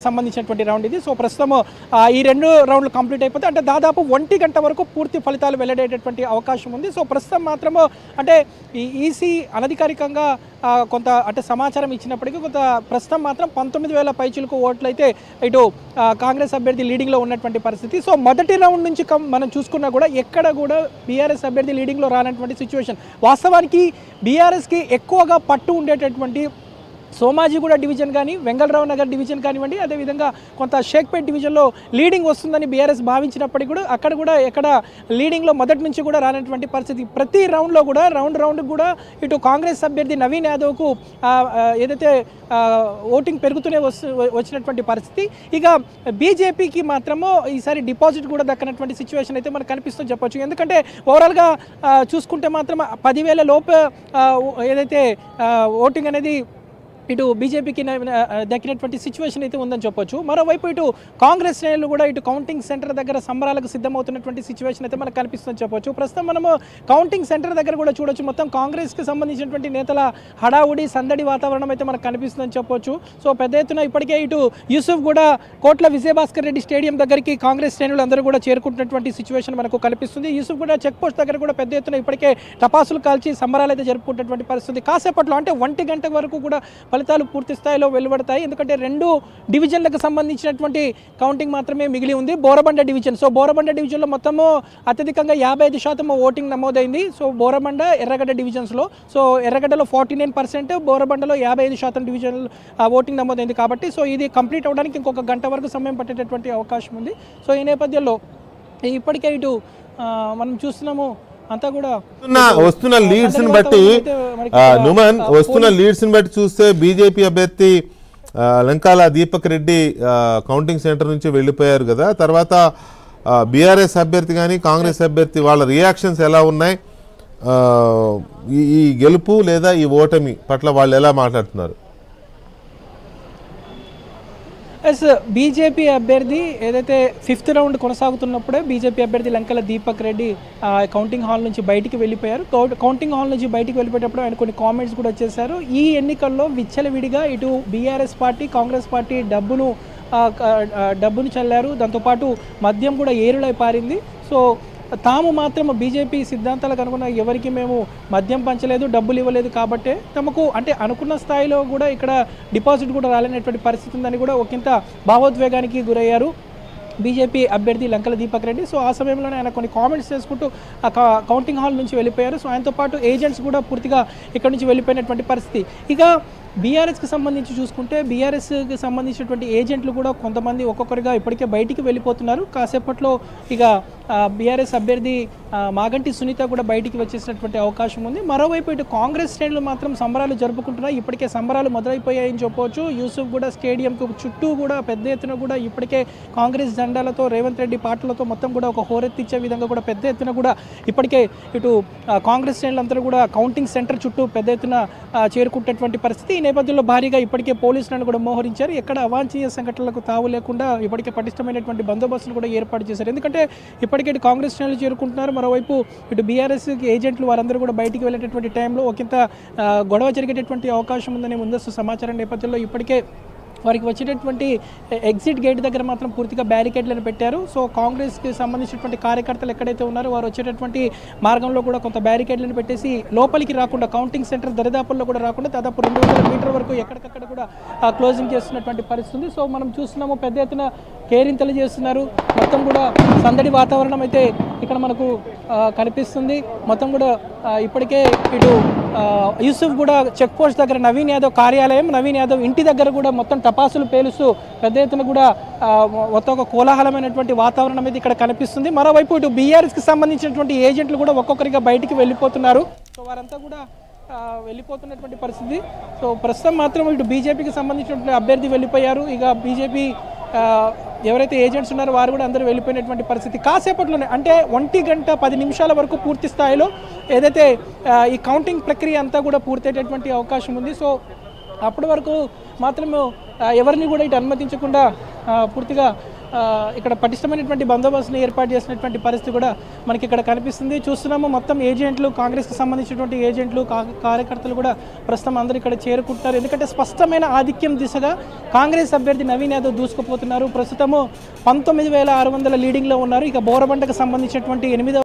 సంబంధించినటువంటి రౌండ్ ఇది. సో ప్రస్తుతం ఈ 2 రౌండ్లు కంప్లీట్ అయిపోతే అంటే దాదాపు 1 గంట వరకు పూర్తి ఫలితాలు వెల్లడేటటువంటి అవకాశం ఉంది. సో ప్రస్తుతం మాత్రము అంటే ఈ ఈసీ అనధికారికంగా కొంత అంటే సమాచారం ఇచ్చినప్పటికీ కొంత ప్రస్తుతం మాత్రం 19,000 పైచిలకు ఓట్లు అయితే ఇటు కాంగ్రెస్ అభ్యర్థి లీడింగ్లో ఉన్నటువంటి పరిస్థితి. సో మొదటి రౌండ్ నుంచి మనం చూసుకున్నా కూడా ఎక్కడ కూడా బీఆర్ఎస్ అభ్యర్థి లీడింగ్లో రానటువంటి సిచ్యువేషన్. వాస్తవానికి బీఆర్ఎస్కి ఎక్కువగా పట్టు ఉండేటటువంటి సోమాజిగూడ డివిజన్ కానీ వెంగళరావు నగర్ డివిజన్ కానివ్వండి, అదేవిధంగా కొంత షేక్పేట్ డివిజన్లో లీడింగ్ వస్తుందని బీఆర్ఎస్ భావించినప్పటికీ కూడా అక్కడ కూడా ఎక్కడ లీడింగ్లో మొదటి నుంచి కూడా రానటువంటి పరిస్థితి. ప్రతి రౌండ్లో కూడా రౌండ్ కూడా ఇటు కాంగ్రెస్ అభ్యర్థి నవీన్ యాదవ్కు ఏదైతే ఓటింగ్ పెరుగుతూనే వచ్చినటువంటి పరిస్థితి. ఇక బీజేపీకి మాత్రము ఈసారి డిపాజిట్ కూడా దక్కనటువంటి సిచ్యువేషన్ అయితే మనకు కనిపిస్తుందని చెప్పొచ్చు. ఎందుకంటే ఓవరాల్గా చూసుకుంటే మాత్రం 10,000 లోపు ఏదైతే ఓటింగ్ అనేది ఇటు బీజేపీకి దక్కినటువంటి సిచ్యువేషన్ అయితే ఉందని చెప్పొచ్చు. మరోవైపు ఇటు కాంగ్రెస్ శ్రేణులు కూడా ఇటు కౌంటింగ్ సెంటర్ దగ్గర సంబరాలకు సిద్ధమవుతున్నటువంటి సిచ్యువేషన్ అయితే మనకు కనిపిస్తుందని చెప్పొచ్చు. ప్రస్తుతం మనము కౌంటింగ్ సెంటర్ దగ్గర కూడా చూడొచ్చు. మొత్తం కాంగ్రెస్కి సంబంధించినటువంటి నేతల హడావుడి సందడి వాతావరణం అయితే మనకు కనిపిస్తుందని చెప్పొచ్చు. సో పెద్ద ఎత్తున ఇప్పటికే ఇటు యూసుఫ్ కూడా కోట్ల విజయభాస్కర్ రెడ్డి స్టేడియం దగ్గరికి కాంగ్రెస్ శ్రేణులు అందరూ కూడా చేరుకుంటున్నటువంటి సిచ్యువేషన్ మనకు కనిపిస్తుంది. యూసుఫ్ కూడా చెక్ పోస్ట్ దగ్గర కూడా పెద్ద ఎత్తున ఇప్పటికే టపాసులు కాల్చి సంబరాలు అయితే జరుపుకుంటున్నటువంటి పరిస్థితి. కాసేపట్లో అంటే 1 గంట వరకు కూడా ఫలితాలు పూర్తి స్థాయిలో వెలువడతాయి. ఎందుకంటే 2 డివిజన్లకు సంబంధించినటువంటి కౌంటింగ్ మాత్రమే మిగిలి ఉంది. బోరబండ డివిజన్. సో బోరబండ డివిజన్లో మొత్తము అత్యధికంగా 55% ఓటింగ్ నమోదైంది. సో బోరబండ ఎర్రగడ్డ డివిజన్స్లో సో ఎర్రగడ్డలో 49%, బోరబండలో 55% డివిజన్ ఓటింగ్ నమోదైంది. కాబట్టి సో ఇది కంప్లీట్ అవ్వడానికి ఇంకొక గంట వరకు సమయం పట్టేటటువంటి అవకాశం ఉంది. సో ఈ నేపథ్యంలో ఇప్పటికే ఇటు మనం చూస్తున్నాము అంతా కూడా వస్తున్న లీడ్స్ ని బట్టి నుమన్ వస్తున్న లీడ్స్ ని బట్టి చూస్తే బీజేపీ అభ్యర్థి లంకాల దీపక్ రెడ్డి కౌంటింగ్ సెంటర్ నుంచి వెళ్ళిపోయారు కదా. తర్వాత బీఆర్ఎస్ అభ్యర్థి కానీ కాంగ్రెస్ అభ్యర్థి వాళ్ళ రియాక్షన్స్ ఎలా ఉన్నాయి, ఈ గెలుపు లేదా ఈ ఓటమి పట్ల వాళ్ళు ఎలా మాట్లాడుతున్నారు? బీజేపీ అభ్యర్థి ఏదైతే 5th రౌండ్ కొనసాగుతున్నప్పుడే బీజేపీ అభ్యర్థి లంకల దీపక్ రెడ్డి కౌంటింగ్ హాల్ నుంచి బయటికి వెళ్ళిపోయారు. కౌంటింగ్ హాల్ నుంచి బయటికి వెళ్ళిపోయేటప్పుడు ఆయన కొన్ని కామెంట్స్ కూడా వచ్చేసారు. ఈ ఎన్నికల్లో విచ్చలవిడిగా ఇటు బీఆర్ఎస్ పార్టీ కాంగ్రెస్ పార్టీ డబ్బును చల్లారు. దాంతోపాటు మద్యం కూడా ఏరులై పారింది. సో తాము మాత్రం బీజేపీ సిద్ధాంతాలకు అనుకున్న ఎవరికి మేము మద్యం పంచలేదు, డబ్బులు ఇవ్వలేదు, కాబట్టే తమకు అంటే అనుకున్న స్థాయిలో కూడా ఇక్కడ డిపాజిట్ కూడా రాలేనటువంటి పరిస్థితి ఉందని కూడా ఒకంత భావోద్వేగానికి గురయ్యారు బీజేపీ అభ్యర్థి లంకల దీపక్ రెడ్డి. సో ఆ సమయంలోనే ఆయన కొన్ని కామెంట్స్ చేసుకుంటూ కౌంటింగ్ హాల్ నుంచి వెళ్ళిపోయారు. సో ఆయనతో పాటు ఏజెంట్స్ కూడా పూర్తిగా ఇక్కడ నుంచి వెళ్ళిపోయినటువంటి పరిస్థితి. ఇక బీఆర్ఎస్కి సంబంధించి చూసుకుంటే బీఆర్ఎస్కి సంబంధించినటువంటి ఏజెంట్లు కూడా కొంతమంది ఒక్కొక్కరిగా ఇప్పటికే బయటికి వెళ్ళిపోతున్నారు. కాసేపట్లో ఇక బీఆర్ఎస్ అభ్యర్థి మాగంటి సునీత కూడా బయటికి వచ్చేసినటువంటి అవకాశం ఉంది. మరోవైపు ఇటు కాంగ్రెస్ శ్రేణులు మాత్రం సంబరాలు జరుపుకుంటున్నాయి. ఇప్పటికే సంబరాలు మొదలైపోయాయని చెప్పవచ్చు. యూసుఫ్ కూడా స్టేడియంకు చుట్టూ కూడా పెద్ద ఎత్తున కూడా ఇప్పటికే కాంగ్రెస్ జెండాలతో రేవంత్ రెడ్డి పాటలతో మొత్తం కూడా ఒక హోరెత్తిచ్చే విధంగా కూడా పెద్ద ఎత్తున కూడా ఇప్పటికే ఇటు కాంగ్రెస్ శ్రేణులందరూ కూడా కౌంటింగ్ సెంటర్ చుట్టూ పెద్ద ఎత్తున చేరుకుంటున్నటువంటి పరిస్థితి. ఈ నేపథ్యంలో భారీగా ఇప్పటికే పోలీసులను కూడా మోహరించారు. ఎక్కడ అవాంఛనీయ సంఘటనలకు తావు లేకుండా ఇప్పటికే పటిష్టమైనటువంటి బందోబస్తును కూడా ఏర్పాటు చేశారు. ఎందుకంటే ఇప్పటికే ఇటు కాంగ్రెస్ శ్రేణులు చేరుకుంటున్నారు. మరోవైపు ఇటు బీఆర్ఎస్ ఏజెంట్లు వారందరూ కూడా బయటికి వెళ్ళేటటువంటి టైంలో ఒకంత గొడవ జరిగేటటువంటి అవకాశం ఉందనే ముందస్తు సమాచారం నేపథ్యంలో ఇప్పటికే వారికి వచ్చేటటువంటి ఎగ్జిట్ గేట్ దగ్గర మాత్రం పూర్తిగా బ్యారికేడ్లను పెట్టారు. సో కాంగ్రెస్కి సంబంధించినటువంటి కార్యకర్తలు ఎక్కడైతే ఉన్నారో వారు వచ్చేటటువంటి మార్గంలో కూడా కొంత బ్యారికేడ్లను పెట్టేసి లోపలికి రాకుండా కౌంటింగ్ సెంటర్ దరిదాపుల్లో కూడా రాకుండా దాదాపు 200 మీటర్ల వరకు ఎక్కడికక్కడ కూడా క్లోజింగ్ చేస్తున్నటువంటి పరిస్థితి. సో మనం చూస్తున్నాము పెద్ద ఎత్తున కేరింతలు చేస్తున్నారు. మొత్తం కూడా సందడి వాతావరణం అయితే ఇక్కడ మనకు కనిపిస్తుంది. మొత్తం కూడా ఇప్పటికే ఇటు యూసుఫ్ కూడా చెక్ పోస్ట్ దగ్గర నవీన్ యాదవ్ కార్యాలయం, నవీన్ యాదవ్ ఇంటి దగ్గర కూడా మొత్తం టపాసులు పేలుస్తూ పెద్ద ఎత్తున కూడా మొత్తం ఒక కోలాహలమైనటువంటి వాతావరణం అయితే ఇక్కడ కనిపిస్తుంది. మరోవైపు ఇటు బీఆర్ఎస్కి సంబంధించినటువంటి ఏజెంట్లు కూడా ఒక్కొక్కరిగా బయటికి వెళ్ళిపోతున్నారు. సో వారంతా కూడా వెళ్ళిపోతున్నటువంటి పరిస్థితి. సో ప్రస్తుతం మాత్రం ఇటు బీజేపీకి సంబంధించినటువంటి అభ్యర్థి వెళ్ళిపోయారు. ఇక బీజేపీ ఎవరైతే ఏజెంట్స్ ఉన్నారో వారు కూడా అందరూ వెళ్ళిపోయినటువంటి పరిస్థితి. కాసేపట్లోనే అంటే 1 గంట 10 నిమిషాల వరకు పూర్తి స్థాయిలో ఏదైతే ఈ కౌంటింగ్ ప్రక్రియ అంతా కూడా పూర్తయ్యేటటువంటి అవకాశం ఉంది. సో అప్పటి వరకు మాత్రం ఎవరిని కూడా ఇటు అనుమతించకుండా పూర్తిగా ఇక్కడ పటిష్టమైనటువంటి బందోబస్తును ఏర్పాటు చేసినటువంటి పరిస్థితి కూడా మనకి ఇక్కడ కనిపిస్తుంది. చూస్తున్నాము మొత్తం ఏజెంట్లు, కాంగ్రెస్కి సంబంధించినటువంటి ఏజెంట్లు, కార్యకర్తలు కూడా ప్రస్తుతం అందరూ ఇక్కడ చేరుకుంటున్నారు. ఎందుకంటే స్పష్టమైన ఆధిక్యం దిశగా కాంగ్రెస్ అభ్యర్థి నవీన్ యాదవ్ దూసుకుపోతున్నారు. ప్రస్తుతము 19,600 లీడింగ్లో ఉన్నారు. ఇక బోరబండకు సంబంధించినటువంటి 8వ